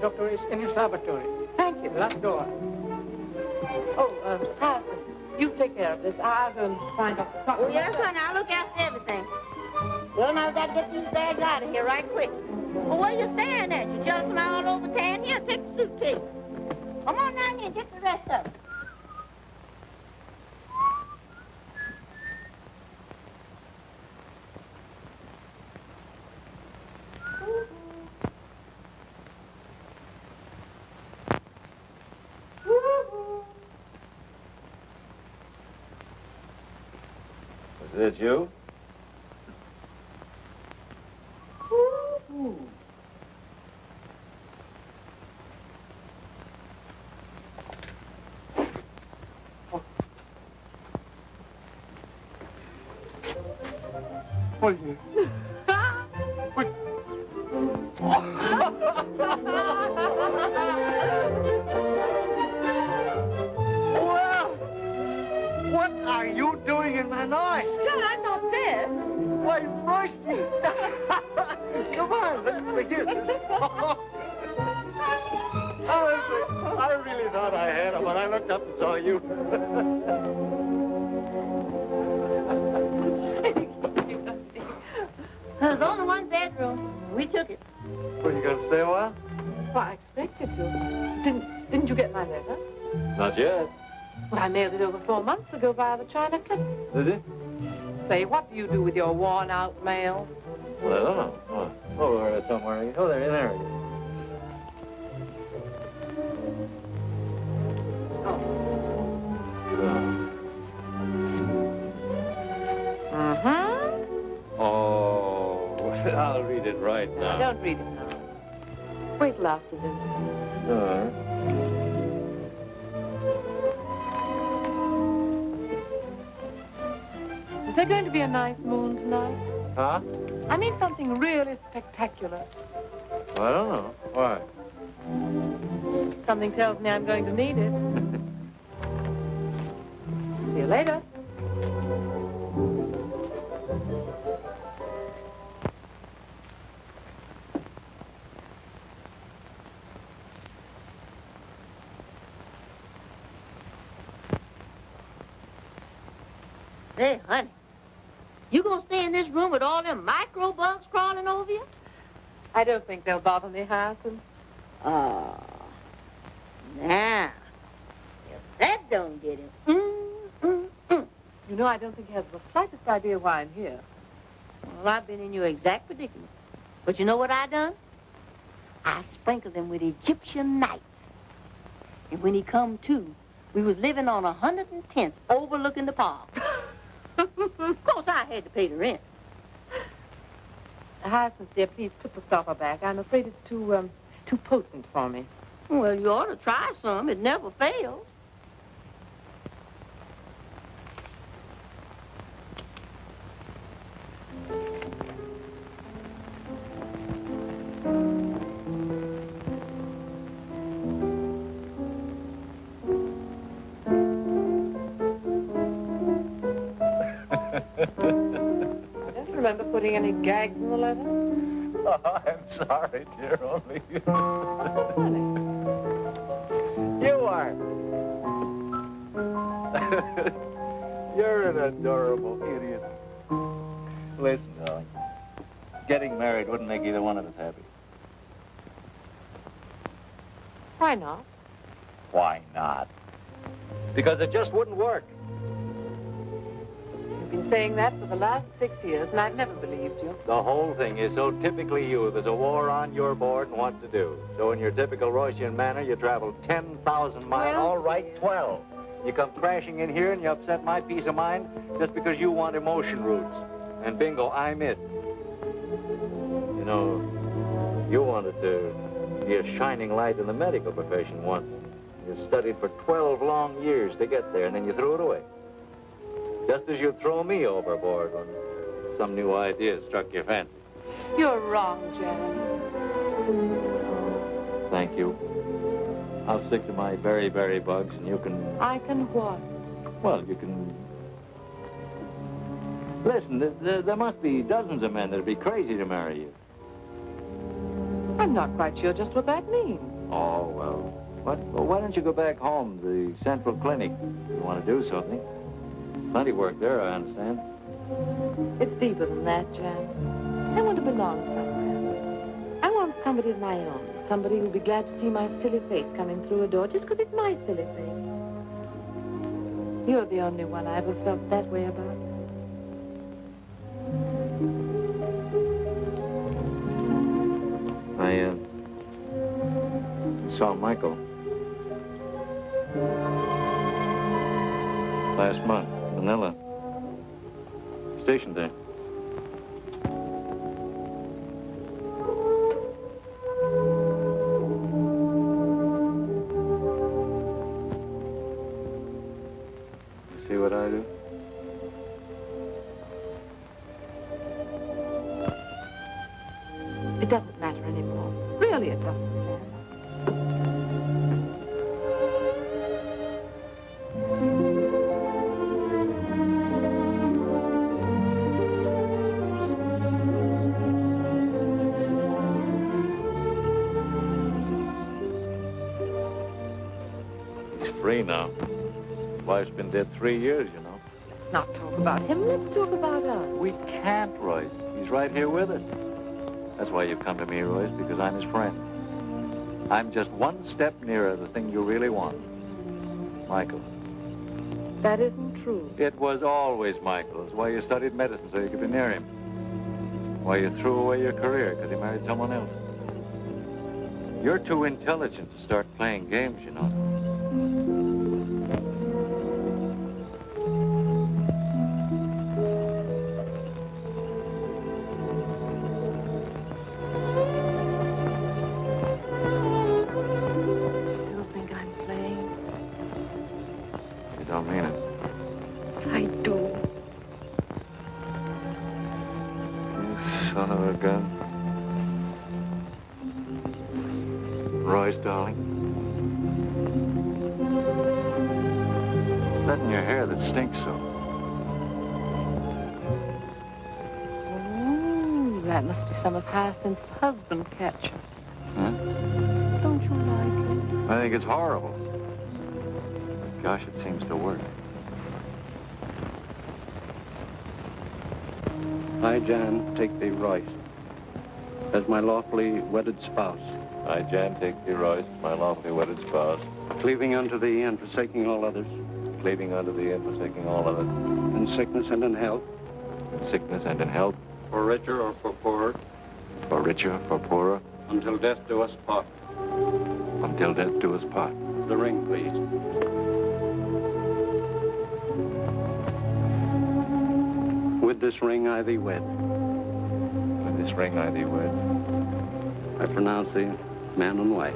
doctor is in his laboratory. Thank you. Last door. Oh, Hyacinth, you take care of this. I'll go and find out the Oh, yes, honey. I'll look after everything. Well, now I've got to get these bags out of here right quick. Well, what are you staring at? You jumping all over town? Here, take the suitcase. Come on down here and get the rest of it. Is this you? Hold you. Well, what are you doing in Manoi? John, I'm not there. Why, Royce Lee. Come on, let's begin. Honestly, I really thought I had him when I looked up and saw you. There's only one bedroom. We took it. Well, you gonna stay a while? Well, I expected to. Didn't you get my letter? Not yet. Well, I mailed it over 4 months ago via the China clip. Did it? Say, what do you do with your worn-out mail? Well, I don't know. Oh, over there somewhere. Oh, there, there it is. Oh, I'll read it right now. Don't read it now. Wait till after this. All right. Is there going to be a nice moon tonight? Huh? I mean something really spectacular. Well, I don't know. Why? Something tells me I'm going to need it. See you later. Hey, honey, you gonna stay in this room with all them microbugs crawling over you? I don't think they'll bother me, Hyacinth. Oh, now, if that don't get him, You know, I don't think he has the slightest idea why I'm here. Well, I've been in your exact predicament. But you know what I done? I sprinkled him with Egyptian nights. And when he come to, we was living on 110th overlooking the park. Of course, I had to pay the rent. Hyacinth, dear, please put the stopper back. I'm afraid it's too potent for me. Well, you ought to try some. It never fails. I don't remember putting any gags in the letter. Oh, I'm sorry, dear, only you. Honey. You are. You're an adorable idiot. Listen, darling. Getting married wouldn't make either one of us happy. Why not? Why not? Because it just wouldn't work. You've been saying that for the last 6 years, and I've never believed you. The whole thing is so typically you. There's a war on your board and what to do. So in your typical Roycean manner, you travel 10,000 miles. Well, all right, 12. You come crashing in here and you upset my peace of mind just because you want emotion roots. And bingo, I'm it. You know, you wanted to be a shining light in the medical profession once. You studied for 12 long years to get there, and then you threw it away. Just as you'd throw me overboard when some new idea struck your fancy. You're wrong, Jan. Thank you. I'll stick to my berry bugs, and you can... I can what? Well, you can... Listen, there must be dozens of men that'd be crazy to marry you. I'm not quite sure just what that means. Oh, well. Well, why don't you go back home, the Central Clinic? You want to do something. Plenty of work there, I understand. It's deeper than that, Jan. I want to belong somewhere. I want somebody of my own. Somebody who'll be glad to see my silly face coming through a door just because it's my silly face. You're the only one I ever felt that way about. I saw Michael last month, Manila. Stationed there. You see what I do? It doesn't matter anymore. Really, it doesn't matter. He's free now. His wife's been dead 3 years, you know. Let's not talk about him. Let's talk about us. We can't, Royce. He's right here with us. That's why you come to me, Royce, because I'm his friend. I'm just one step nearer the thing you really want. Michael. That isn't true. It was always Michael. It's why you studied medicine, so you could be near him. Why you threw away your career, because he married someone else. You're too intelligent to start playing games, you know. Still think I'm playing? You don't mean it. I do. You son of a gun. Royce, darling. What's that in your hair that stinks so? Ooh, that must be some of Hyacinth's husband catcher. Huh? Don't you like it? I think it's horrible. Gosh, it seems to work. I, Jan, take thee, Royce, as my lawfully wedded spouse, I, Jan, take thee, Royce, my lawfully wedded spouse, cleaving unto thee and forsaking all others, cleaving unto thee and forsaking all others, in sickness and in health, in sickness and in health, for richer or for poorer, for richer, for poorer, until death do us part. until death do us part. The ring, please. With this ring I thee wed. With this ring I thee wed. I pronounce thee man and wife.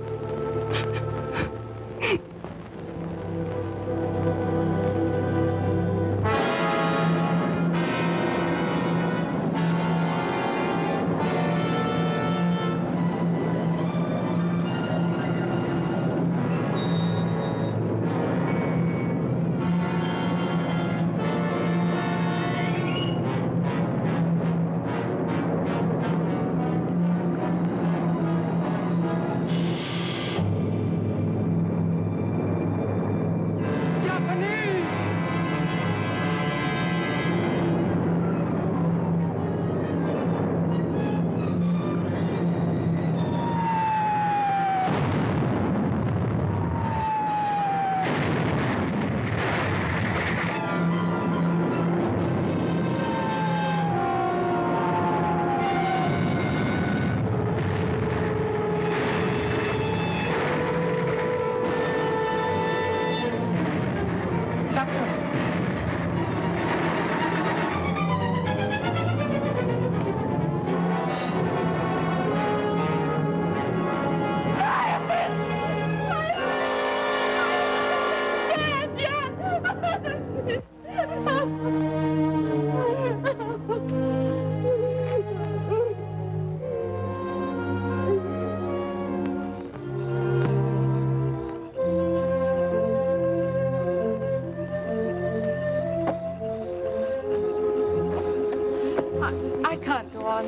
I can't go on.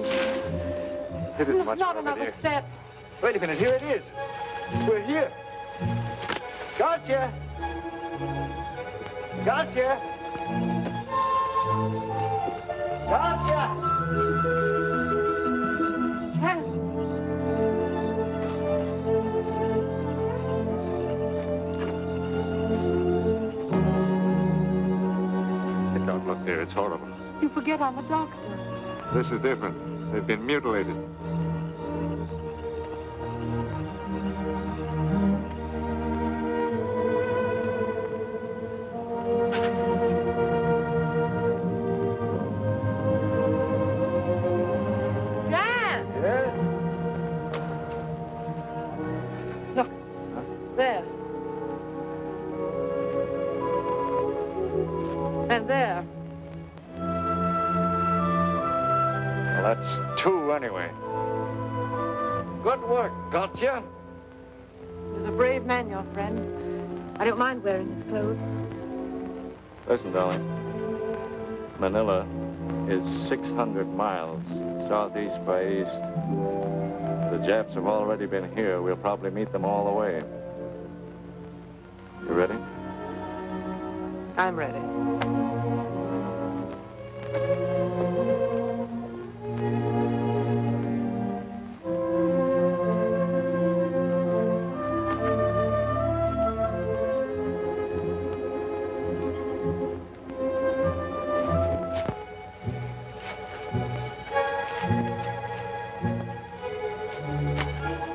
It isn't much Not further, another dear. step. Wait a minute, here it is. We're here. Gotcha! Gotcha! Gotcha! Don't look there, it's horrible. You forget I'm a doctor. This is different. They've been mutilated. Jan! Yeah? Look, there. And there. Well, that's two anyway. Good work, gotcha. He's a brave man, your friend. I don't mind wearing his clothes. Listen, darling. Manila is 600 miles southeast by east. The Japs have already been here. We'll probably meet them all the way. You ready? I'm ready.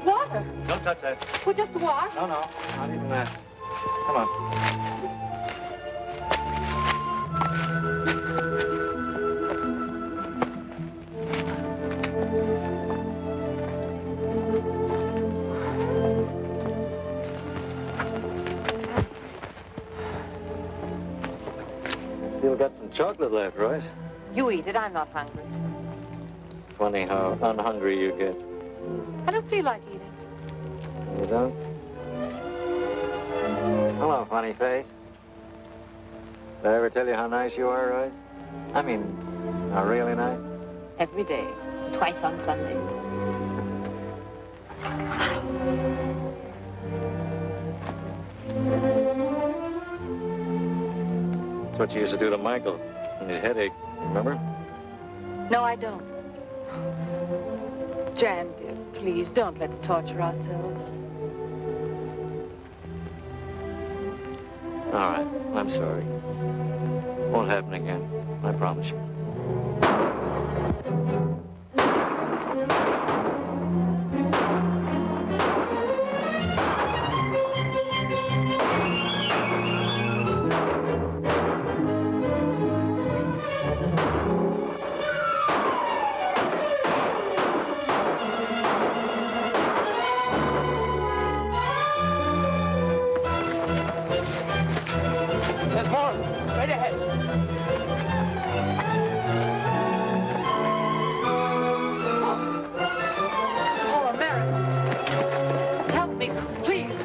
Water? Don't touch that. Well, just wash. No, not even that. Come on. Still got some chocolate left, Royce. You eat it. I'm not hungry. Funny how unhungry you get. I don't feel like eating. You don't? Hello, funny face. Did I ever tell you how nice you are, Royce? I mean, how really nice? Every day. Twice on Sunday. That's what you used to do to Michael when his headache, remember? No, I don't. Jan, dear, please, don't let's torture ourselves. All right, I'm sorry. Won't happen again, I promise you. There's more. Straight ahead. Oh, Americans. Help me, please.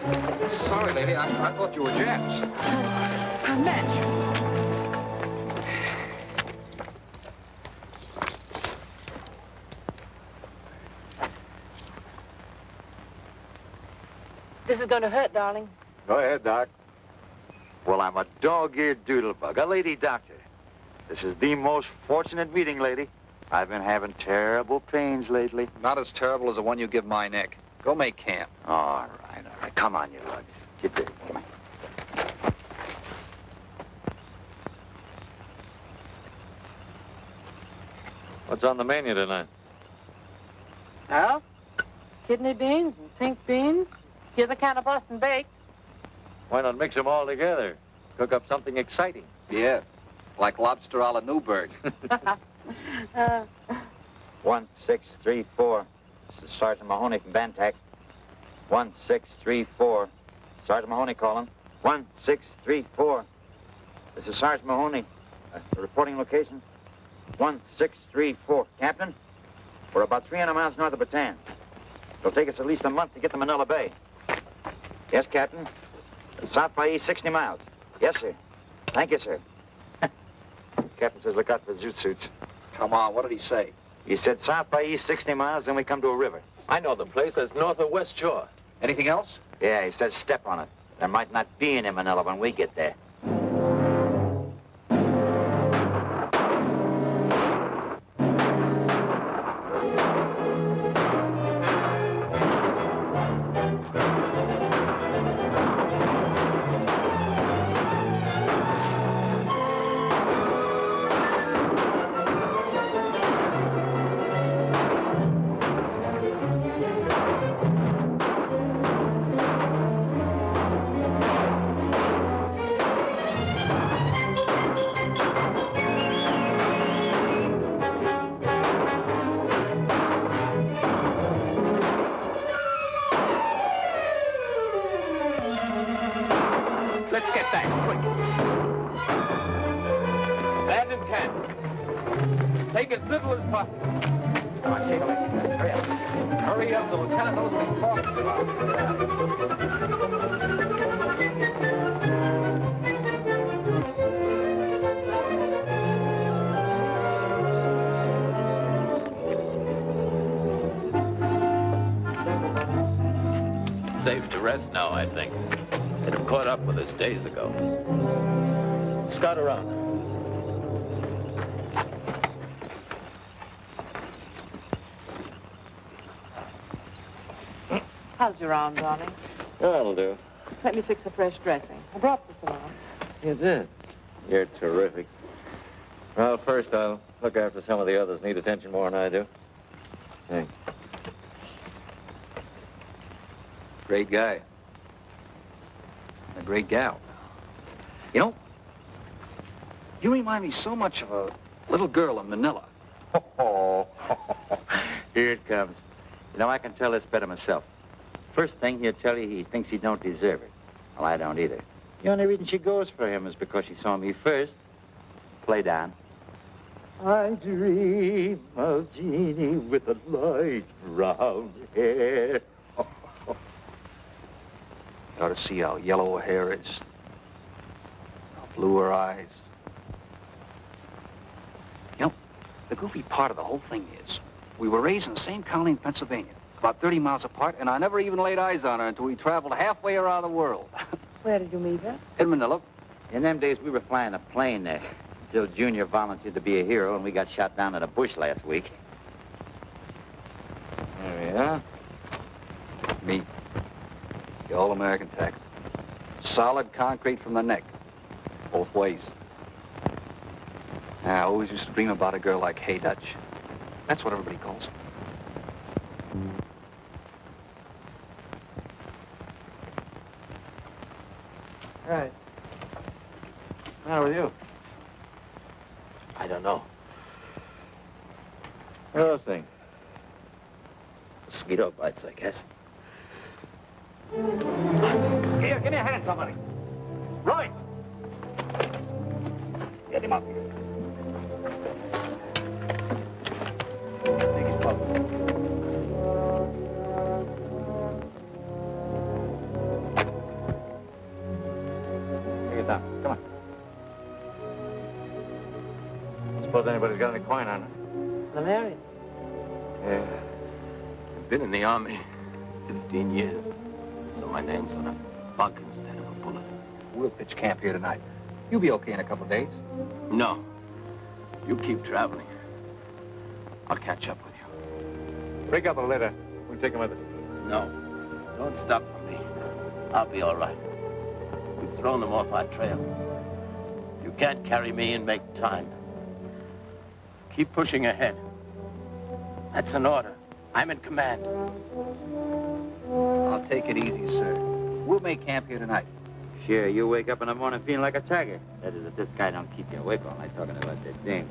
Sorry, lady. I thought you were Japs. I'm Madge. This is going to hurt, darling. Go ahead, Doc. Well, I'm a dog-eared doodlebug, a lady doctor. This is the most fortunate meeting, lady. I've been having terrible pains lately. Not as terrible as the one you give my neck. Go make camp. All right. Come on, you lugs. Get there. Come on. What's on the menu tonight? Oh? Kidney beans and pink beans. Here's a can of Boston baked. Why not mix them all together? Cook up something exciting. Yeah, like lobster a la Newburgh. 1634. This is Sergeant Mahoney from Bantac. 1634. Sergeant Mahoney calling. 1634. This is Sergeant Mahoney. Reporting location. 1634. Captain, we're about 300 miles north of Bataan. It'll take us at least a month to get to Manila Bay. Yes, Captain. South by east, 60 miles. Yes, sir. Thank you, sir. Captain says look out for zoot suits. Come on, what did he say? He said south by east 60 miles, then we come to a river. I know the place. That's north or west shore. Anything else? Yeah, he said step on it. There might not be any Manila when we get there. Let's get back, quick. Land in camp. Take as little as possible. Come on, Chico. Hurry up. Hurry up, the lieutenant knows what he's talking about. Safe to rest now, I think. They'd have caught up with us days ago. Scout around. How's your arm, darling? That'll do. Let me fix a fresh dressing. I brought this along. You did? You're terrific. Well, first I'll look after some of the others need attention more than I do. Hey. Great guy. A great gal. You know, you remind me so much of a little girl in Manila. Oh, here it comes. You know, I can tell this better myself. First thing, he'll tell you he thinks he don't deserve it. Well, I don't either. The only reason she goes for him is because she saw me first. Play down. I dream of Jeannie with the light brown hair. You ought to see how yellow her hair is. How blue her eyes. You know, the goofy part of the whole thing is, we were raised in the same county in Pennsylvania, about 30 miles apart, and I never even laid eyes on her until we traveled halfway around the world. Where did you meet her? In Manila. In them days, we were flying a plane there until Junior volunteered to be a hero, and we got shot down in a bush last week. There we are. Me. The all-American tack. Solid concrete from the neck. Both ways. I always used to dream about a girl like Hey Dutch. That's what everybody calls her. Right. What's the matter with you? I don't know. What are those things? Mosquito bites, I guess. Here, give me a hand, somebody. Royce! Get him up here. Take his pulse. Take it down. Come on. Suppose anybody's got any coin on it. Malaria. Yeah. I've been in the Army 15 years. So my name's on a bug instead of a bullet. We'll pitch camp here tonight. You'll be okay in a couple of days. No. You keep traveling. I'll catch up with you. Break up a letter. We'll take him with us. No. Don't stop for me. I'll be all right. We've thrown them off our trail. You can't carry me and make time. Keep pushing ahead. That's an order. I'm in command. I'll take it easy, sir. We'll make camp here tonight. Sure, you wake up in the morning feeling like a tiger. That is, if this guy don't keep you awake all night talking about that thing.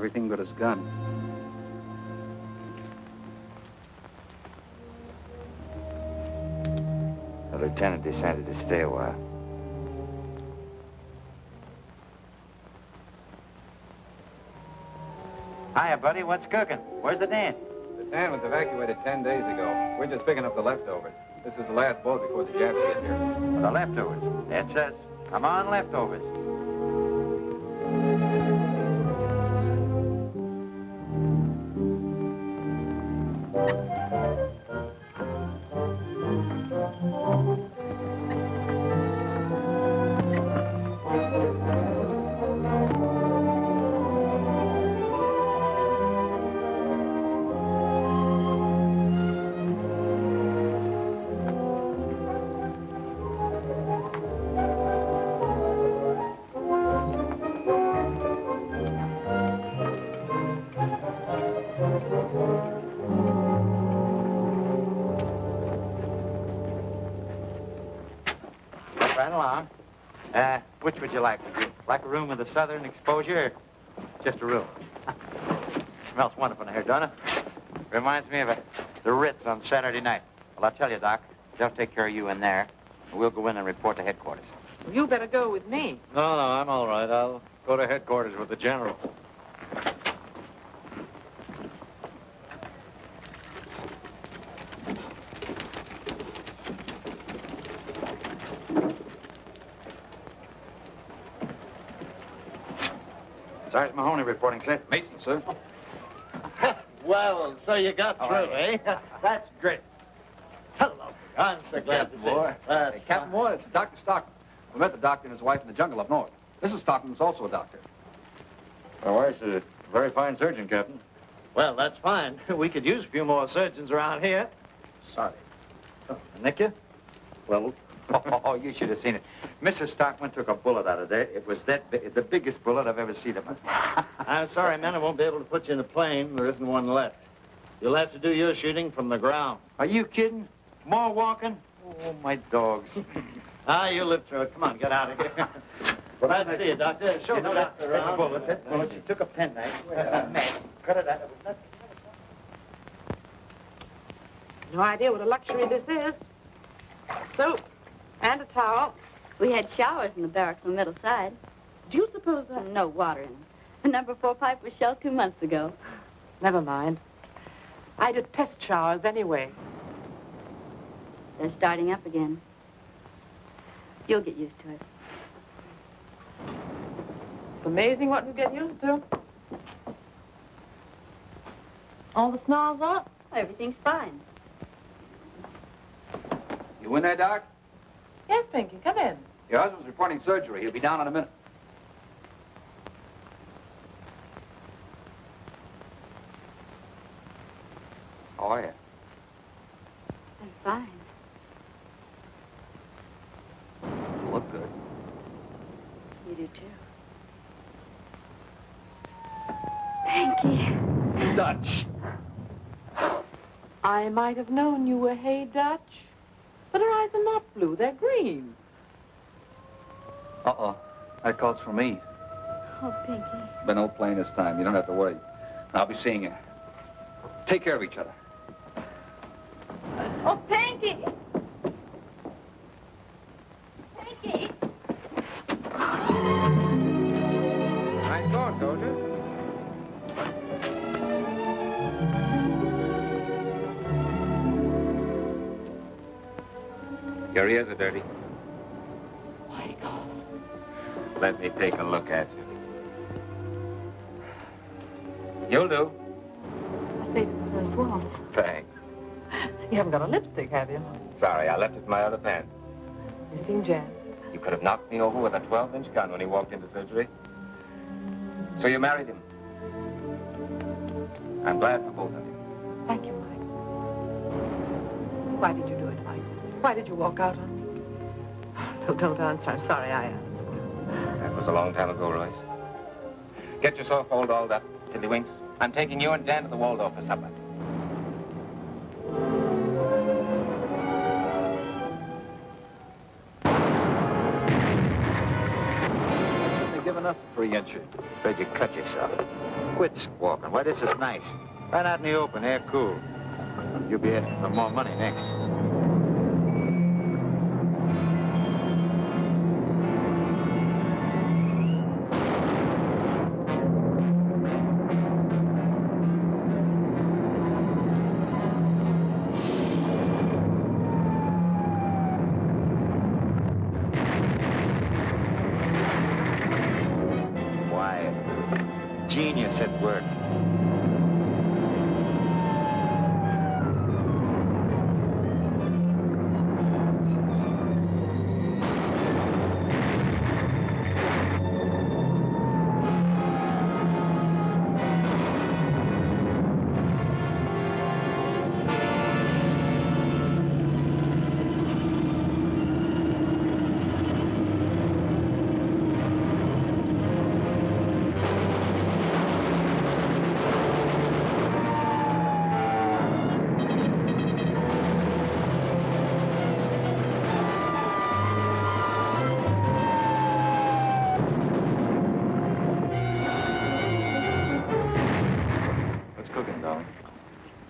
everything but his gun. The lieutenant decided to stay a while. Hiya, buddy. What's cooking? Where's the dance? The town was evacuated 10 days ago. We're just picking up the leftovers. This is the last boat before the Japs get here. The leftovers. That's us. Come on, leftovers. Right along. Which would you like? Would you like a room with a southern exposure or just a room? Smells wonderful in here, don't it? Reminds me of the Ritz on Saturday night. Well, I'll tell you, Doc, they'll take care of you in there, and we'll go in and report to headquarters. Well, you better go with me. No, I'm all right. I'll go to headquarters with the general. Sergeant Mahoney reporting, sir. Mason, sir. Well, so you got through, eh? That's great. Hello. I'm so glad to see you. Hey, Captain Moore, this is Dr. Stockman. We met the doctor and his wife in the jungle up north. Mrs. Stockman was also a doctor. My wife's a very fine surgeon, Captain. Well, that's fine. We could use a few more surgeons around here. Sorry. Nick you? Well, oh, you should have seen it. Mrs. Stockman took a bullet out of there. It was the biggest bullet I've ever seen in my life. I'm sorry, men. I won't be able to put you in a plane. There isn't one left. You'll have to do your shooting from the ground. Are you kidding? More walking? Oh, my dogs. You'll live through it. Come on, get out of here. Glad to see you, Doctor. Show You the know, doctor around. that bullet, she took a penknife, a match, cut it out. It was nothing. No idea what a luxury this is. Soap and a towel. We had showers in the barracks on the middle side. Do you suppose that... No water in them. The number 4 pipe was shelled 2 months ago. Never mind. I detest showers anyway. They're starting up again. You'll get used to it. It's amazing what you get used to. All the snarls up? Everything's fine. You in there, Doc? Yes, Pinky, come in. Your husband's reporting surgery. He'll be down in a minute. How are you? I'm fine. You look good. You do, too. Pinky. Dutch. I might have known you were Hey Dutch, but her eyes are not blue, they're green. Uh-oh. That calls for me. Oh, Pinky. Been no plane this time. You don't have to worry. I'll be seeing you. Take care of each other. Oh, Pinky! Pinky! Nice going, soldier. Your ears are dirty. Michael. Let me take a look at you. You'll do. I saved it for the first waltz. Thanks. You haven't got a lipstick, have you? Sorry, I left it in my other pants. You seen Jan? You could have knocked me over with a 12-inch gun when he walked into surgery. So you married him. I'm glad for both of you. Thank you, Mike. Why did you do it, Mike? Why did you walk out on me? No, don't answer. I'm sorry I asked. That was a long time ago, Royce. Get yourself all dolled up, Tiddlywinks. I'm taking you and Jan to the Waldorf for supper. They give have enough for 3 inches. Afraid you cut yourself. Quit squawking. Why, this is nice. Right out in the open, air cool. You'll be asking for more money next. Genius at work.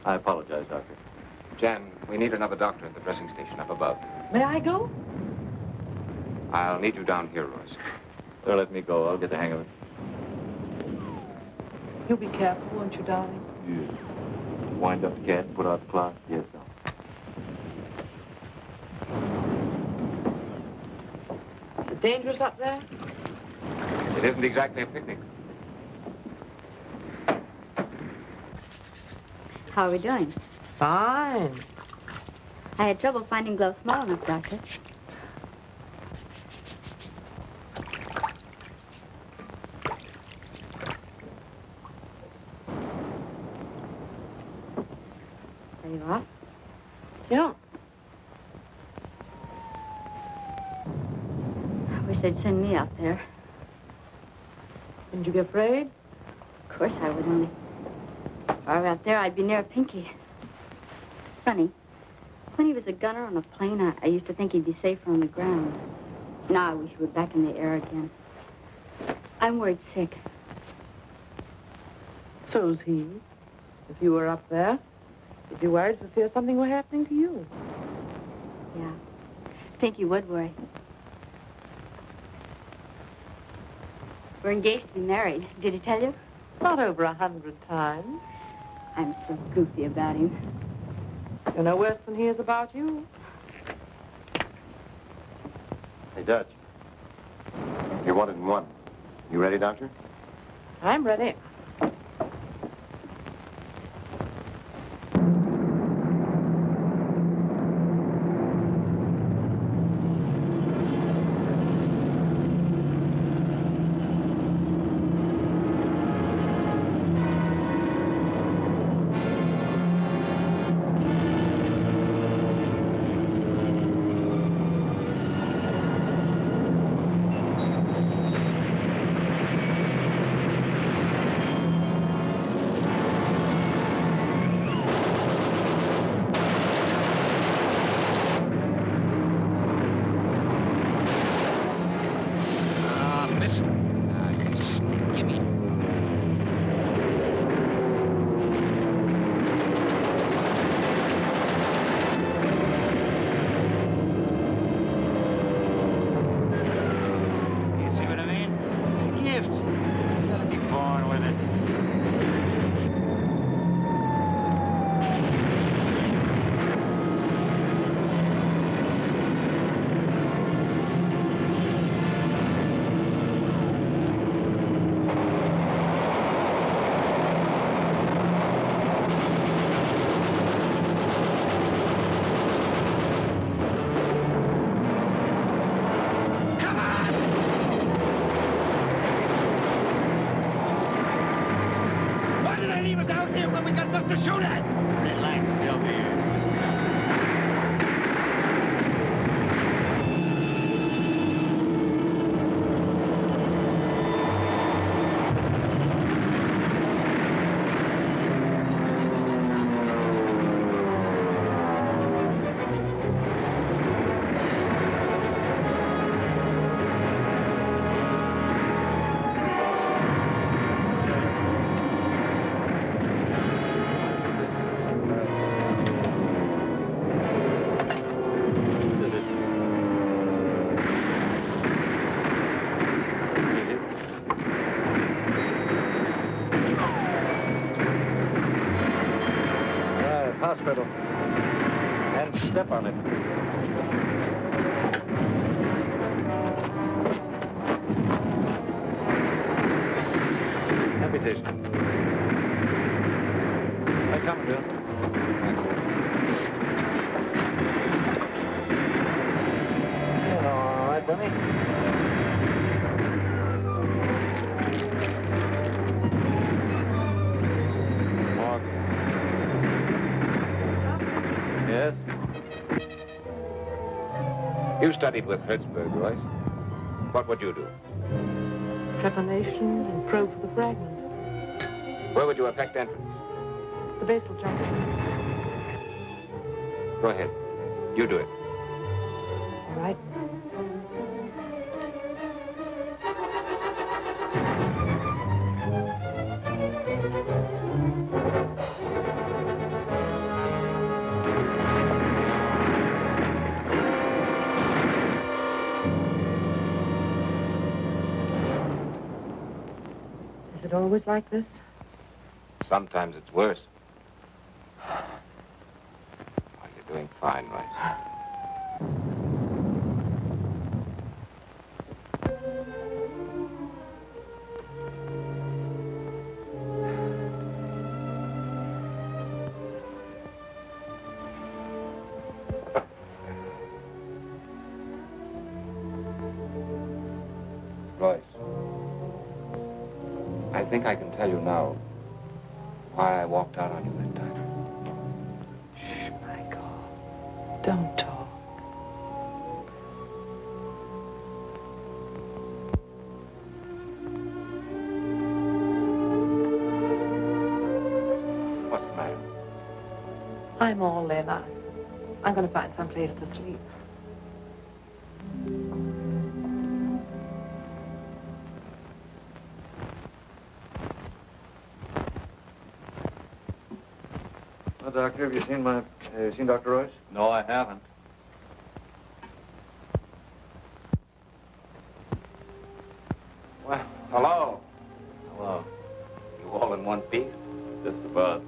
I apologize, Doctor. Jan, we need another doctor at the dressing station up above. May I go? I'll need you down here, Royce. Well, let me go. I'll get the hang of it. You'll be careful, won't you, darling? Yeah. Wind up the cat and put out the clock? Yes, Doc. Is it dangerous up there? It isn't exactly a picnic. How are we doing? Fine. I had trouble finding gloves small enough, Doctor. Are you off? Yeah. I wish they'd send me out there. Wouldn't you be afraid? Of course I would, only if I were out there, I'd be near Pinky. Funny. When he was a gunner on a plane, I used to think he'd be safer on the ground. Now I wish he were back in the air again. I'm worried sick. So's he. If you were up there, you'd be worried for fear something were happening to you. Yeah. Pinky would worry. We're engaged to be married. Did he tell you? Not over 100 times. I'm so goofy about him. You're no worse than he is about you. Hey, Dutch. You're wanted in one. You ready, Doctor? I'm ready. step on it. Amputation. I come, Bill. All right, Bunny. Yes? You studied with Hertzberg, Royce. What would you do? Trepanation and probe for the fragment. Where would you effect entrance? The basal junction. Go ahead. You do it. All right. Is it always like this? Sometimes it's worse. Oh, you're doing fine, Royce. Royce, I think I can tell you now why I walked out on you that time. Shh, Michael. Don't talk. What's the matter? I'm all in. I'm going to find some place to sleep. Well, Doctor, have you seen Dr. Royce? No, I haven't. Well, hello. Hello. You all in one piece? Just about.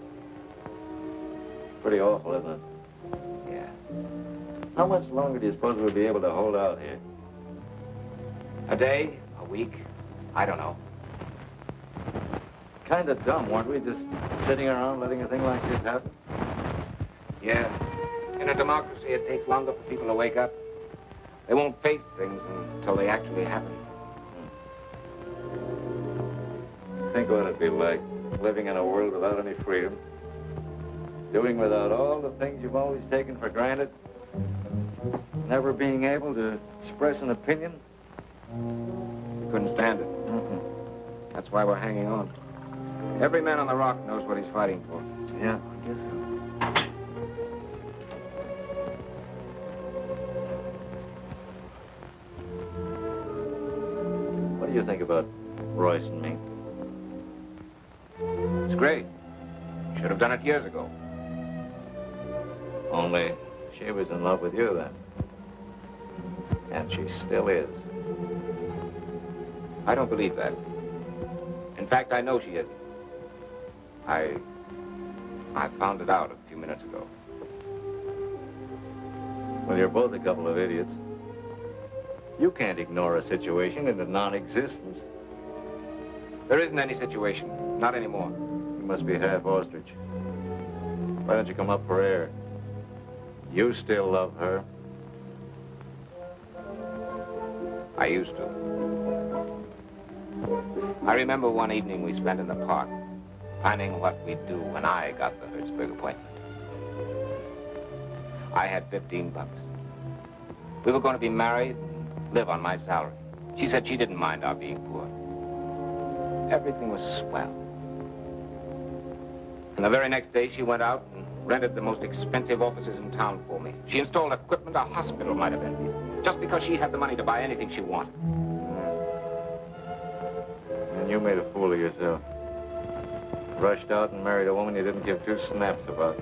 Pretty awful, isn't it? Yeah. How much longer do you suppose we'll be able to hold out here? A day? A week? I don't know. Kind of dumb, weren't we? Just sitting around letting a thing like this happen? Yeah. In a democracy, it takes longer for people to wake up. They won't face things until they actually happen. Think what it'd be like, living in a world without any freedom. Doing without all the things you've always taken for granted. Never being able to express an opinion. We couldn't stand it. That's why we're hanging on. Every man on the rock knows what he's fighting for. Yeah, I guess so. What do you think about Royce and me? It's great. Should have done it years ago. Only she was in love with you then. And she still is. I don't believe that. In fact, I know she isn't. I found it out a few minutes ago. Well, you're both a couple of idiots. You can't ignore a situation into non-existence. There isn't any situation. Not anymore. You must be half ostrich. Why don't you come up for air? You still love her. I used to. I remember one evening we spent in the park, planning what we'd do when I got the Hertzberg appointment. I had 15 bucks. We were going to be married and live on my salary. She said she didn't mind our being poor. Everything was swell. And the very next day, she went out and rented the most expensive offices in town for me. She installed equipment a hospital might have envied, just because she had the money to buy anything she wanted. And you made a fool of yourself. Rushed out and married a woman you didn't give two snaps about.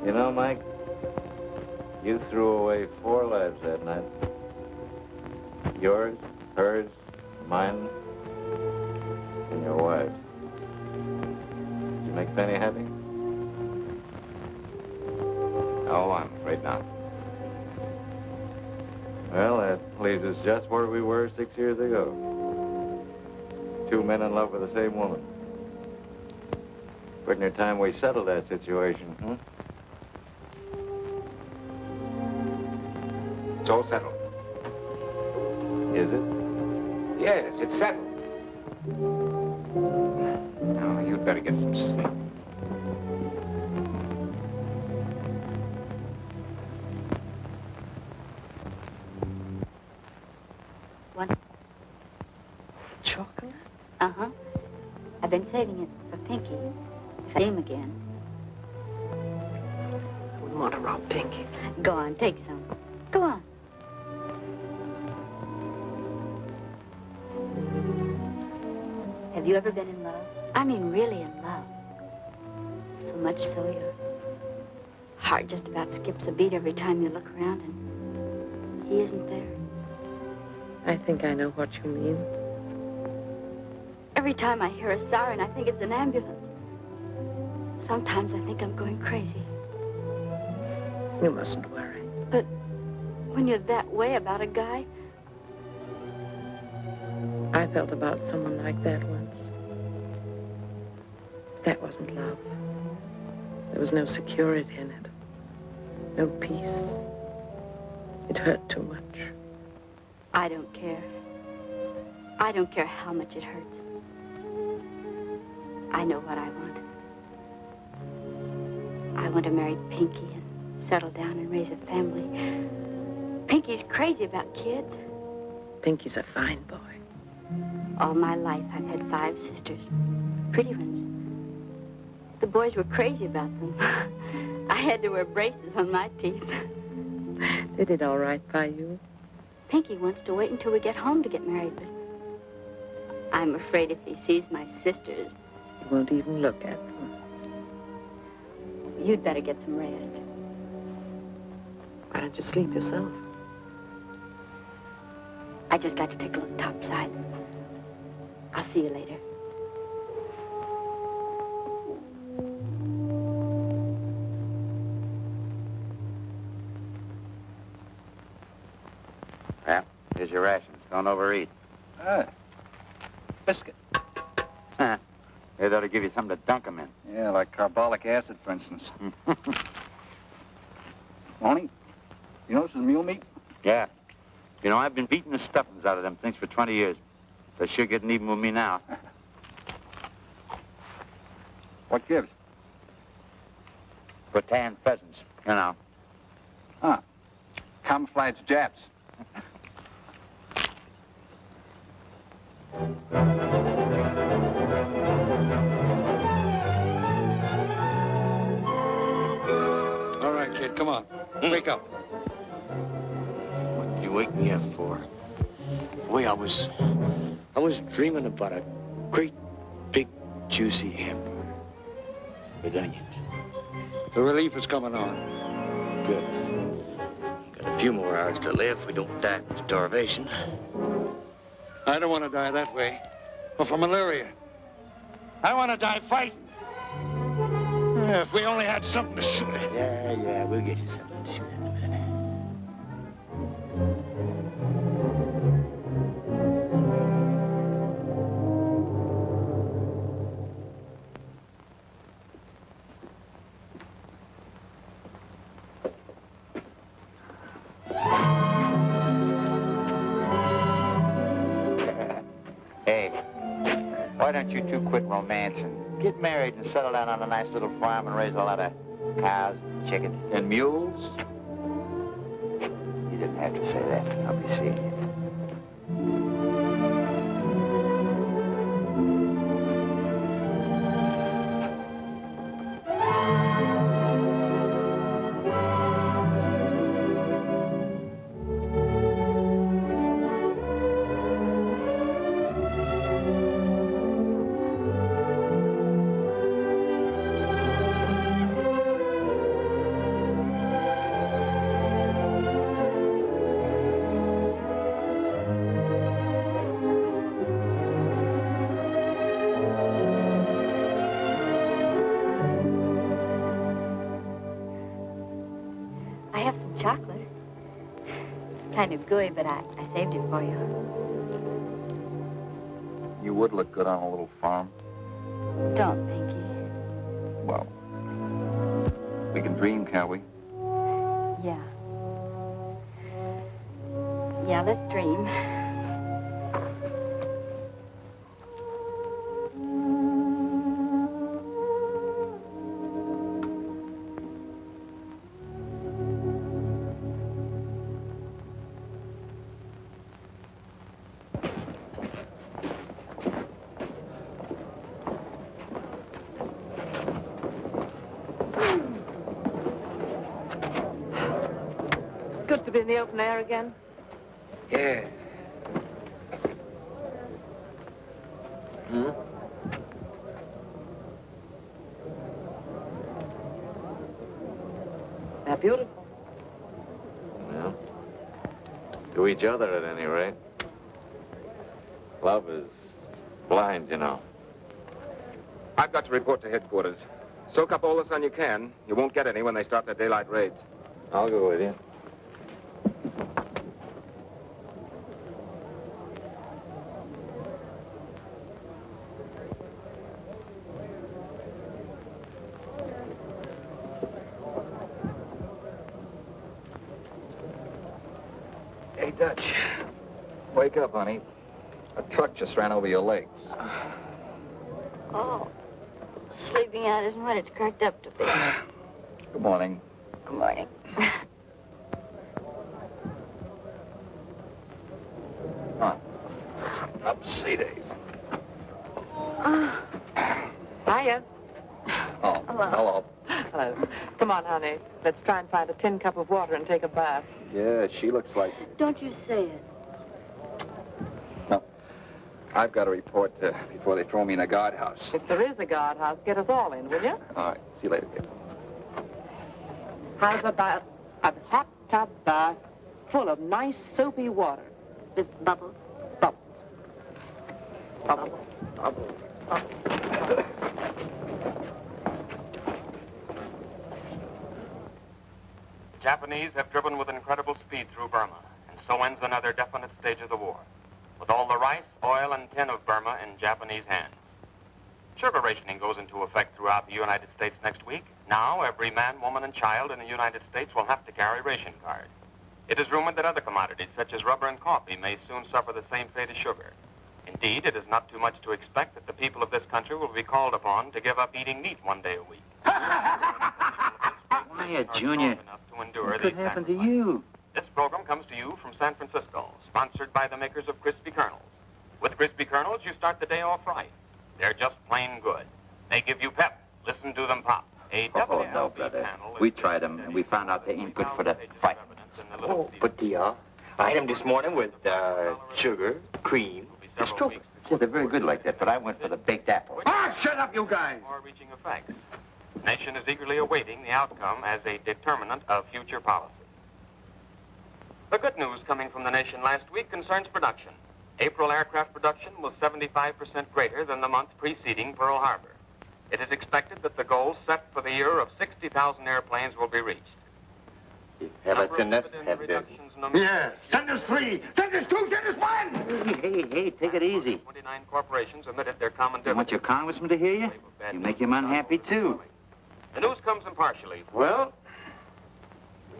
You know, Mike, you threw away 4 lives that night. Yours, hers, mine, and your wife. Did you make Penny happy? No, I'm afraid not. Well, that leaves us just where we were 6 years ago. Two men in love with the same woman. Pretty near time we settled that situation, huh? It's all settled. Is it? Yes, it's settled. Now, you'd better get some sleep. One. Chocolate? Uh-huh. I've been saving it for Pinky. If I see him again. I wouldn't want to rob Pinky. Go on, take some. Go on. Have you ever been in love? I mean, really in love. So much so your heart just about skips a beat every time you look around and he isn't there. I think I know what you mean. Every time I hear a siren, I think it's an ambulance. Sometimes I think I'm going crazy. You mustn't worry. But when you're that way about a guy, I felt about someone like that once. That wasn't love. There was no security in it. No peace. It hurt too much. I don't care. I don't care how much it hurts. I know what I want. I want to marry Pinky and settle down and raise a family. Pinky's crazy about kids. Pinky's a fine boy. All my life, I've had 5 sisters. Pretty ones. The boys were crazy about them. I had to wear braces on my teeth. They did all right by you. Pinky wants to wait until we get home to get married, but I'm afraid if he sees my sisters, He won't even look at them. you'd better get some rest. Why don't you sleep yourself? I just got to take a look topside. I'll see you later. Well, here's your rations. Don't overeat. Biscuit. They ought to give you something to dunk 'em in. Yeah, like carbolic acid, for instance. Lonnie, you know this is mule meat? Yeah. You know, I've been beating the stuffings out of them things for 20 years. They're sure getting even with me now. What gives? Rattan pheasants, you know. Huh. Camouflaged Japs. All right, kid, come on. Wake up. What did you wake me up for? Boy, I was dreaming about a great, big, juicy hamburger with onions. The relief is coming on. Good. Got a few more hours to live. We don't die from starvation. I don't want to die that way, or from malaria. I want to die fighting. If we only had something to shoot at. Yeah, we'll get you something to shoot at in a minute. Hey, why don't you two quit romancing? Get married and settle down on a nice little farm and raise a lot of cows, chickens, and mules? You didn't have to say that. I'll be seeing you. I have some chocolate. It's kind of gooey, but I saved it for you. You would look good on a little farm. Don't, Pinky. Well, we can dream, can't we? Yeah. Yeah, let's dream. Good to be in the open air again. Yes. Hmm? They're beautiful. Well, to each other at any rate. Love is blind, you know. I've got to report to headquarters. Soak up all the sun you can. You won't get any when they start their daylight raids. I'll go with you. Hey, Dutch. Wake up, honey. A truck just ran over your legs. Oh, sleeping out isn't what it's cracked up to be. Good morning. Good morning. Up sea days. Hiya. Oh, hello. Hello. Come on, honey. Let's try and find a tin cup of water and take a bath. Yeah, she looks like... Don't you say it. No. I've got to report before they throw me in a guardhouse. If there is a guardhouse, get us all in, will you? All right. See you later, kid. How's about a hot tub bath full of nice soapy water? With bubbles. Bubbles. Bubbles. Bubbles. The Japanese have driven with incredible speed through Burma, and so ends another definite stage of the war, with all the rice, oil, and tin of Burma in Japanese hands. Sugar rationing goes into effect throughout the United States next week. Now, every man, woman, and child in the United States will have to carry ration card. It is rumored that other commodities, such as rubber and coffee, may soon suffer the same fate as sugar. Indeed, it is not too much to expect that the people of this country will be called upon to give up eating meat one day a week. Why, Junior? What could happen to you? This program comes to you from San Francisco, sponsored by the makers of Crispy Kernels. With Crispy Kernels, you start the day off right. They're just plain good. They give you pep. Listen to them pop. Oh, no, brother. We tried them, and we found out they ain't good for the fight. Oh, but I had them this morning with sugar, cream, and strawberries. Yeah, they're very good like that, but I went for the baked apple. Ah, shut up, you guys! Far-reaching effects. The nation is eagerly awaiting the outcome as a determinant of future policy. The good news coming from the nation last week concerns production. April aircraft production was 75% greater than the month preceding Pearl Harbor. It is expected that the goal set for the year of 60,000 airplanes will be reached. Have I seen this? Have this? Yeah, send us 3, send us 2, send us 1! Hey, take it easy. 29 corporations omitted their common You want your congressman to hear you? You make him unhappy, too. The news comes impartially. Well,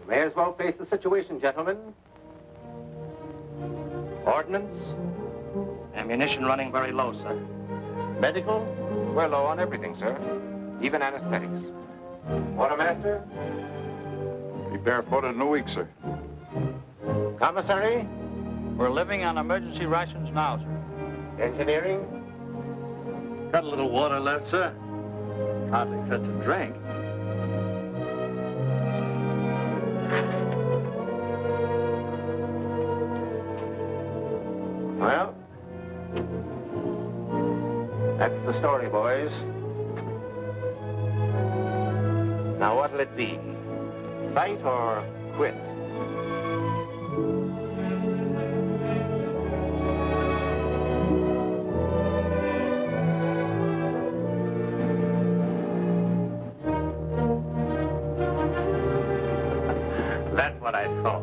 we may as well face the situation, gentlemen. Ordnance, ammunition running very low, sir. Medical, We're low on everything, sir. Even anesthetics. quartermaster, Be barefooted in a week, sir. commissary, We're living on emergency rations now, sir. engineering. Got a little water left, sir? Hardly fit to drink. Well, that's the story, boys. Now, what'll it be? Fight or quit? That's what I thought.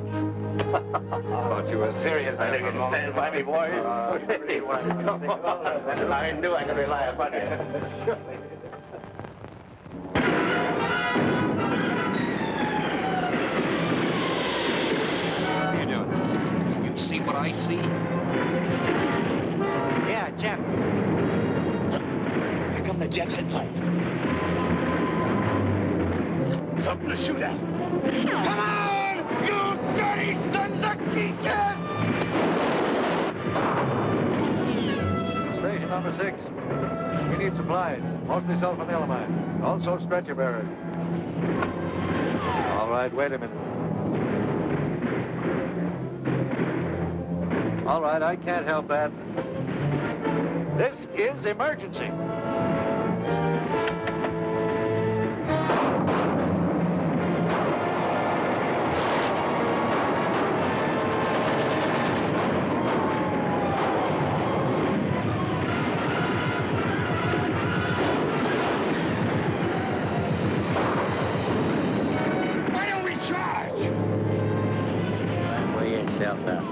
Thought you were serious. I think you can stand by me, boys. I knew I could rely upon you. What are you doing? You see what I see? Yeah, Jeff. Here come the jets at last. Something to shoot at. Come on, you dirty sons of geekers! Station number 6. We need supplies, mostly sulfonylamine. Also stretcher bearers. All right, wait a minute. All right, I can't help that. This is emergency. Why don't we charge? Weigh yourself up.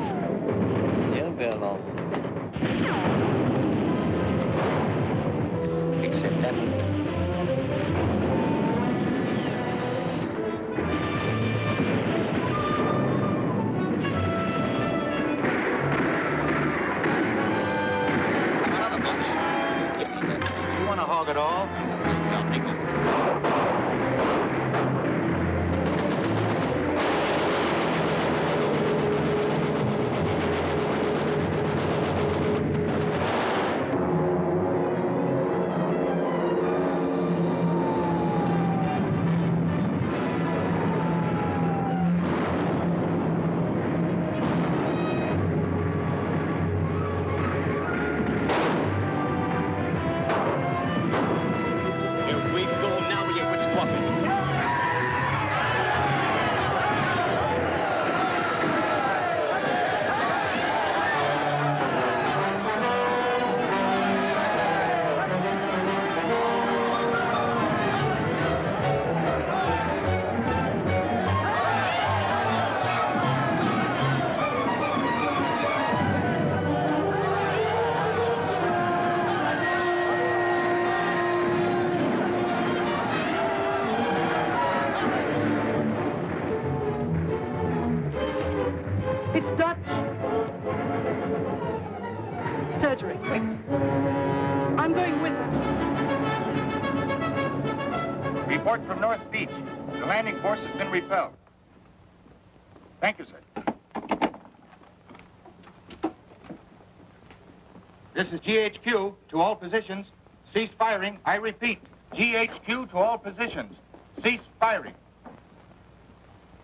You'll be along. Except that one. Another bunch. Give me that. You want to hog it all? I'll take over. Here we go. Now we quit talking. It's Dutch. Surgery, quick. I'm going with them. Report from North Beach. The landing force has been repelled. Thank you, sir. This is GHQ to all positions. Cease firing. I repeat, GHQ to all positions. Cease firing.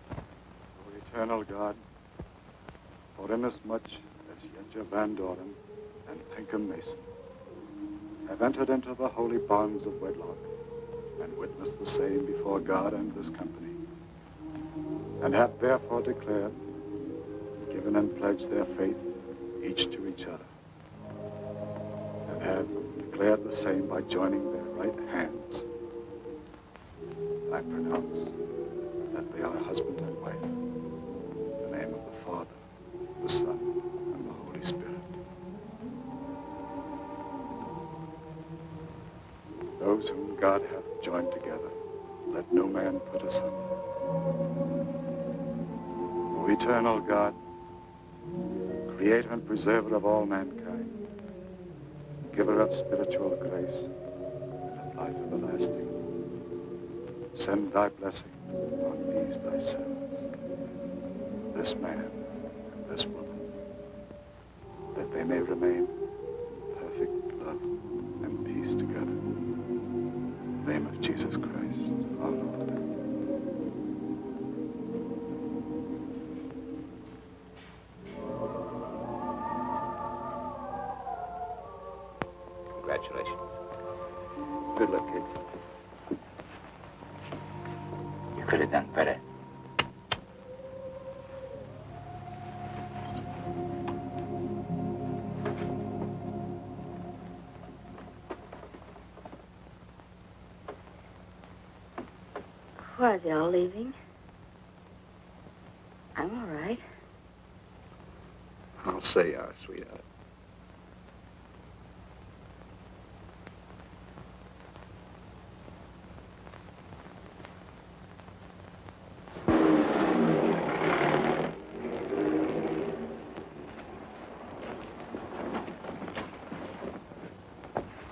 O eternal God, for inasmuch as Yenja Van Dornen and Pinkham Mason have entered into the holy bonds of wedlock and witnessed the same before God and this company, and have therefore declared, given and pledged their faith each to each other, and have declared the same by joining their right hands, I pronounce that they are husband and wife. In the name of the Father, the Son, and the Holy Spirit. Those whom God hath joined together, let no man put asunder. O eternal God, creator and preserver of all mankind, giver of spiritual grace and of life everlasting, send thy blessing on these thy servants, this man and this woman, that they may remain in perfect love and peace together. In the name of Jesus Christ, our Lord. Congratulations. Good luck, kids. You could have done better. Why are they all leaving? I'm all right. I'll say you are, sweetheart.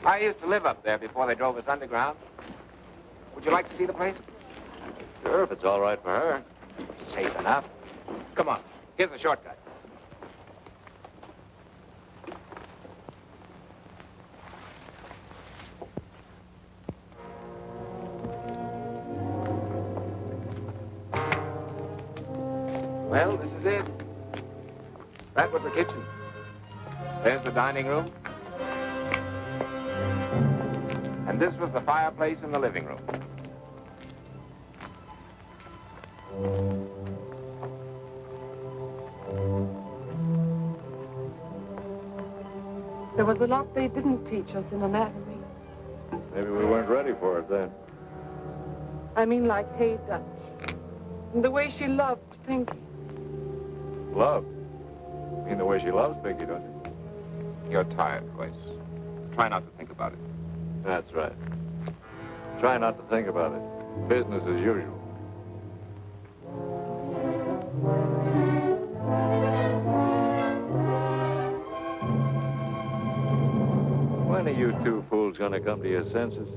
I used to live up there before they drove us underground. Would you like to see the place? Sure, if it's all right for her. Safe enough. Come on, here's the shortcut. Well, this is it. That was the kitchen. There's the dining room. And this was the fireplace in the living room. There was a lot they didn't teach us in anatomy. Maybe we weren't ready for it then. I mean, like Hay does. And the way she loved Pinky. Love? You mean the way she loves Pinky, don't you? You're tired, Royce. Try not to think about it. That's right. Try not to think about it. Business as usual. When are you two fools gonna come to your senses?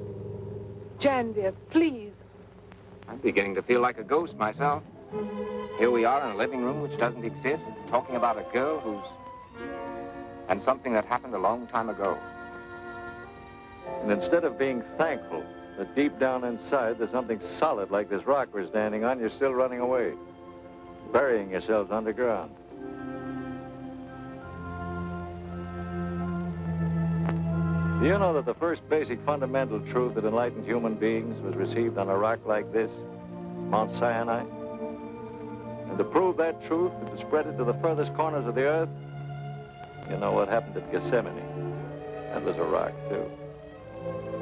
Jan, dear, please. I'm beginning to feel like a ghost myself. Here we are in a living room which doesn't exist, talking about a girl who's... and something that happened a long time ago. And instead of being thankful that deep down inside there's something solid like this rock we're standing on, you're still running away, burying yourselves underground. Do you know that the first basic fundamental truth that enlightened human beings was received on a rock like this, Mount Sinai? And to prove that truth and to spread it to the furthest corners of the earth, you know what happened at Gethsemane. That was a rock, too.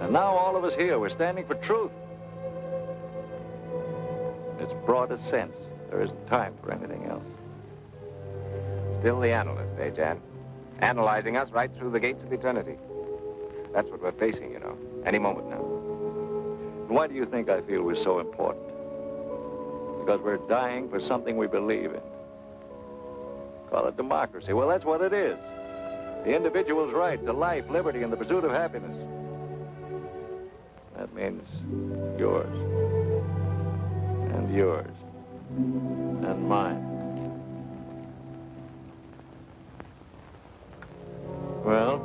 And now all of us here, we're standing for truth. In its broadest sense, there isn't time for anything else. Still the analyst, eh, Jan? Analyzing us right through the gates of eternity. That's what we're facing, you know, any moment now. And why do you think I feel we're so important? Because we're dying for something we believe in. Call it democracy. Well, that's what it is. The individual's right to life, liberty, and the pursuit of happiness. That means yours. And yours. And mine. Well,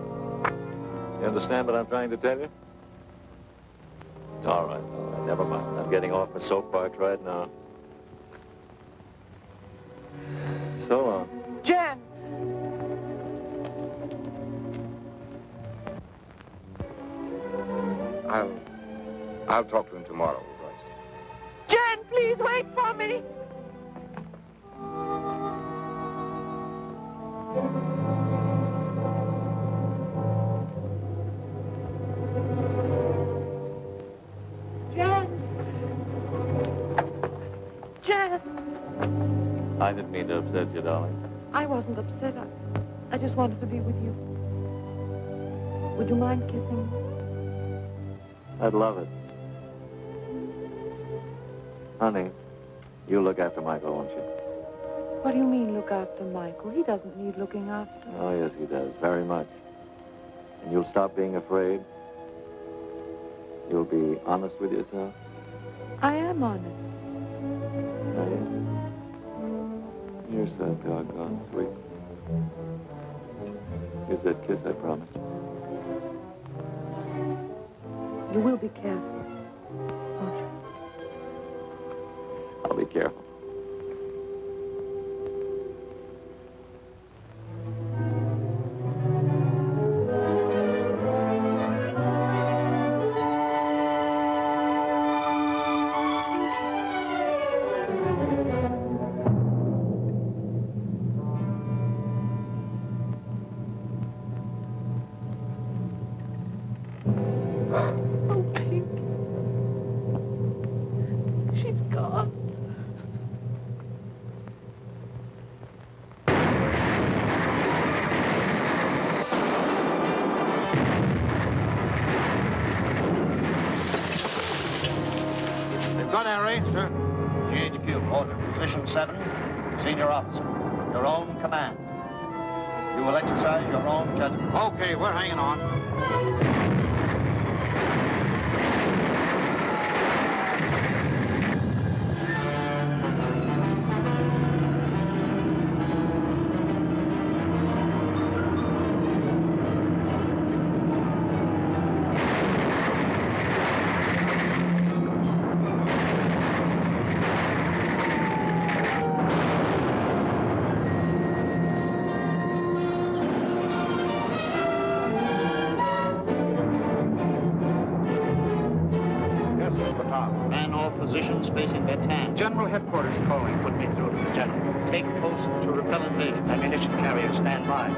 you understand what I'm trying to tell you? All right, never mind. I'm getting off my soapbox right now. So long. Jan! I'll talk to him tomorrow, Royce. Jan, please wait for me! Jan! Jan! I didn't mean to upset you, darling. I wasn't upset. I just wanted to be with you. Would you mind kissing me? I'd love it. Honey, you look after Michael, won't you? What do you mean, look after Michael? He doesn't need looking after. Oh, yes, he does, very much. And you'll stop being afraid? You'll be honest with yourself? I am honest. Are you? You're so doggone sweet. Here's that kiss I promised. You will be careful, won't you? I'll be careful. Oh, Pink. She's gone. Aye, sir. GHQ, order. Position 7, senior officer. Your own command. You will exercise your own judgment. Okay, we're hanging on. Positions facing Bataan. General headquarters calling. Put me through to the general. Take post to repel invasion. Ammunition carrier, stand by.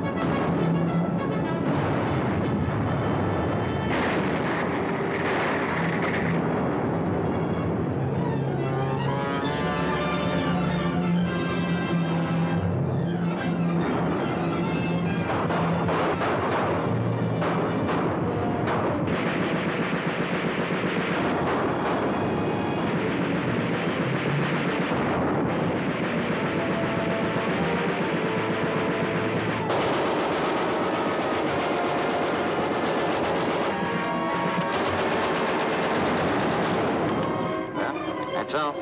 That's all.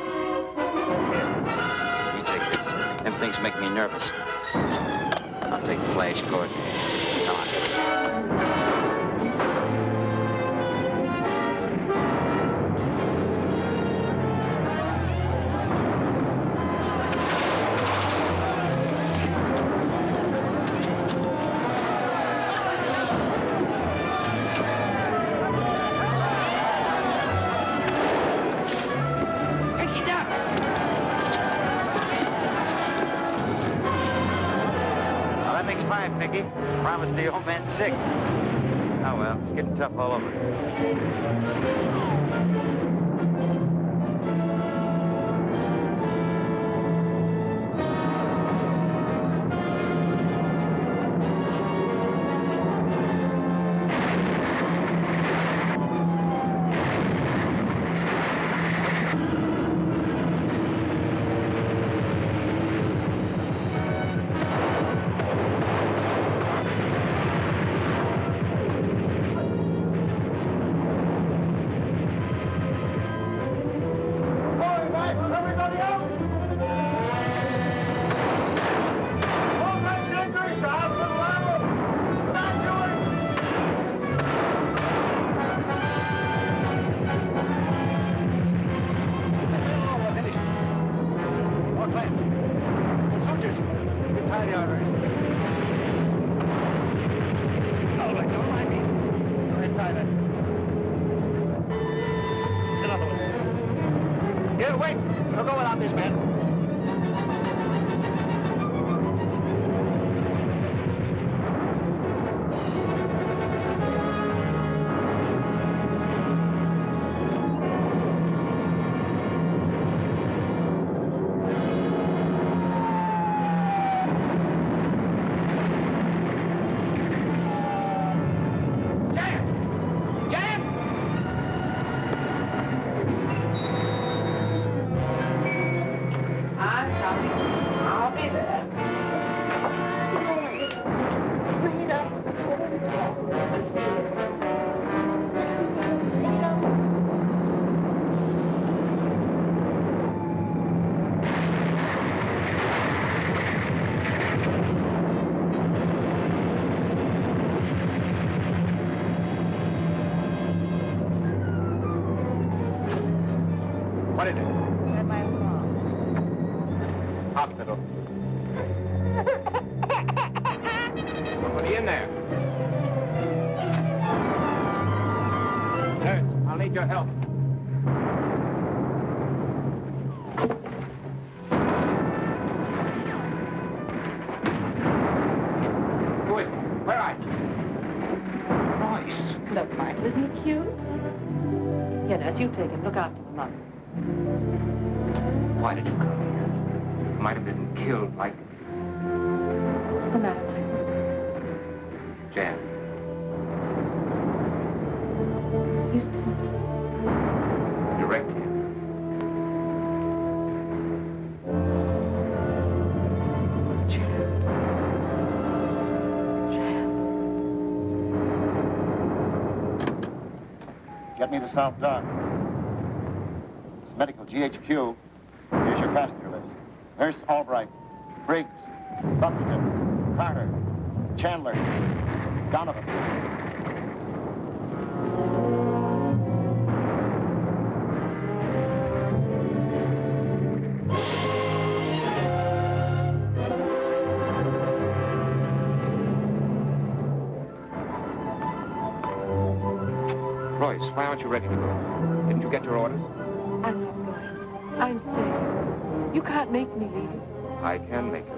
You take this. Them things make me nervous. I'll take the flash cord. Come on. Mickey. Promised the old man 6. Oh, well, it's getting tough all over. What is it? Where's my mom? Hospital. Somebody in there. Nurse, I'll need your help. Who is it? Where are you? Royce. Look, Martha, isn't he cute? Yeah, Nurse, you take him. Look after the mother. Why did you come here? Might have been killed like What's the matter, Michael? Jan. He's Direct him. Get me to South Dock. It's medical GHQ. Here's your passenger list. Nurse Albright, Briggs, Buffington, Carter, Chandler, Donovan. Royce, why aren't you ready to go? Didn't you get your orders? I'm not going. I'm staying. You can't make me leave you. I can make you.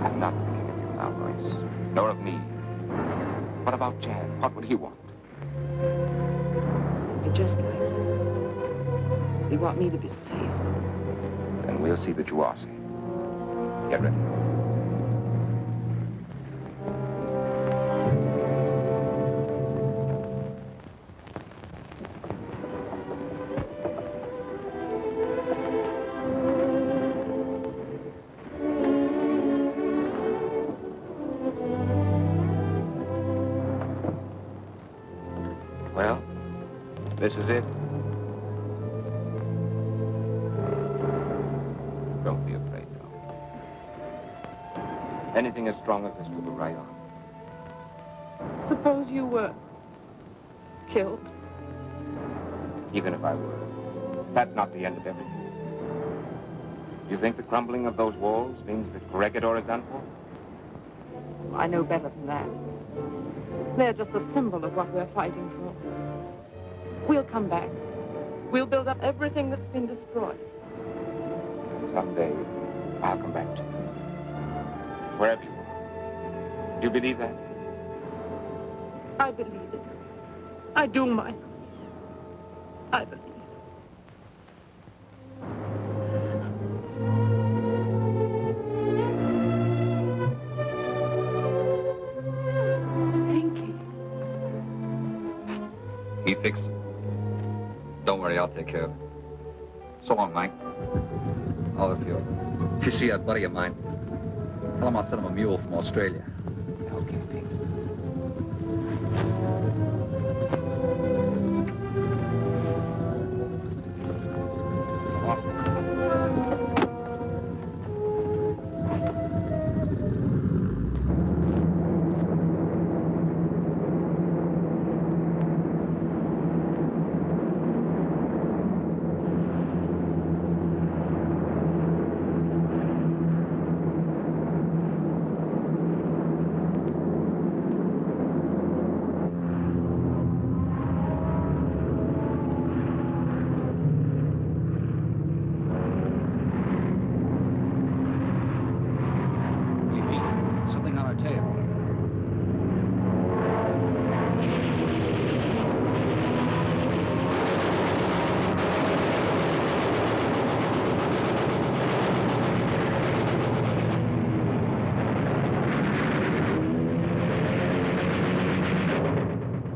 I'm not thinking of you now, Royce. Nor of me. What about Jan? What would he want? You're just like you. They want me to be safe. Then we'll see that you are safe. Get ready. Well, this is it. Don't be afraid, though. Anything as strong as this will go right on. Suppose you were killed. Even if I were. That's not the end of everything. You think the crumbling of those walls means that Corregidor is done for? I know better than that. They're just a symbol of what we're fighting for. We'll come back. We'll build up everything that's been destroyed. Someday, I'll come back to you. Wherever you are. Do you believe that? I believe it. I do, Mike. I believe. He fixed it. Don't worry, I'll take care of it. So long, Mike. Oh, if you see that buddy of mine, tell him I'll send him a mule from Australia. Okay, Pete. Something on our tail.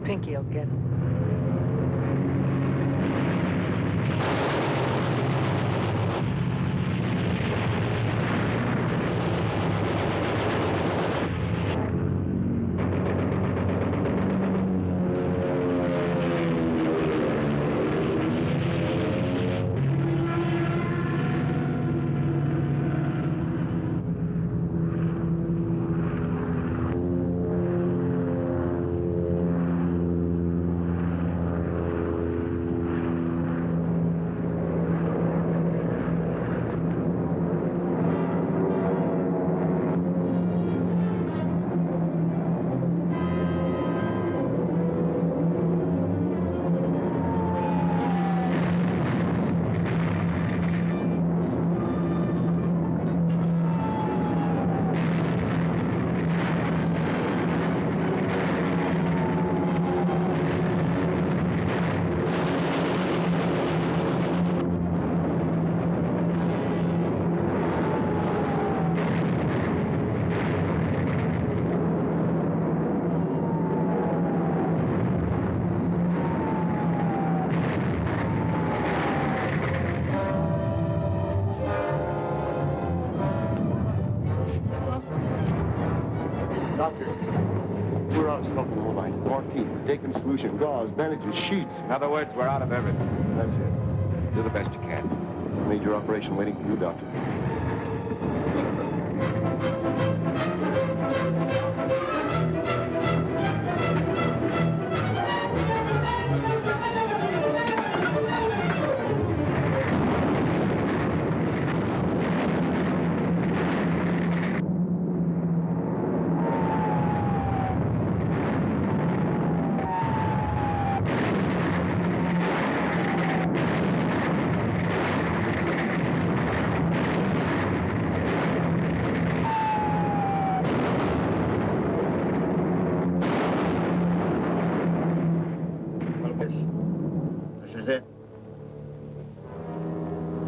Pinky will get him. Doctor, we're out soap and woolite, morphine, Dakin solution, gauze, bandages, sheets. In other words, we're out of everything. That's it. Do the best you can. Major operation waiting for you, Doctor.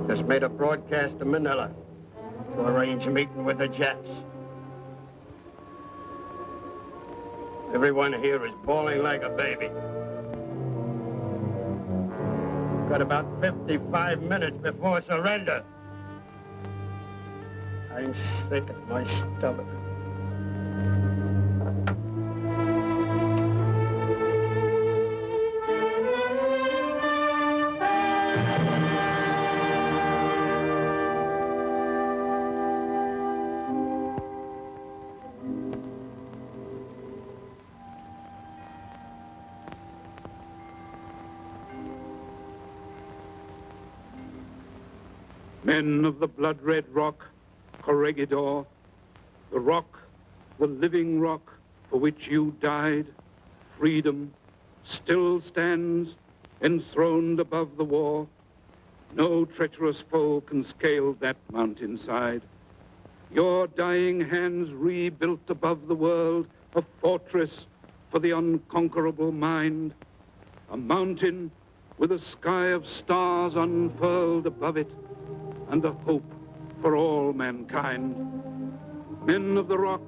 Just made a broadcast to Manila to arrange a meeting with the Jats. Everyone here is bawling like a baby. Got about 55 minutes before surrender. I'm sick at my stomach. Men of the blood-red rock, Corregidor, the rock, the living rock for which you died, freedom, still stands enthroned above the war. No treacherous foe can scale that mountainside. Your dying hands rebuilt above the world a fortress for the unconquerable mind, a mountain with a sky of stars unfurled above it, and a hope for all mankind. Men of the rock,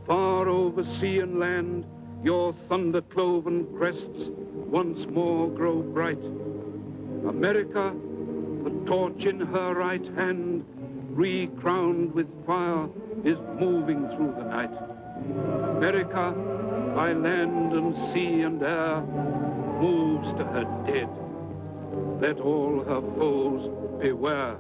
far over sea and land, your thunder-cloven crests once more grow bright. America, the torch in her right hand, re-crowned with fire, is moving through the night. America, by land and sea and air, moves to her dead. Let all her foes beware.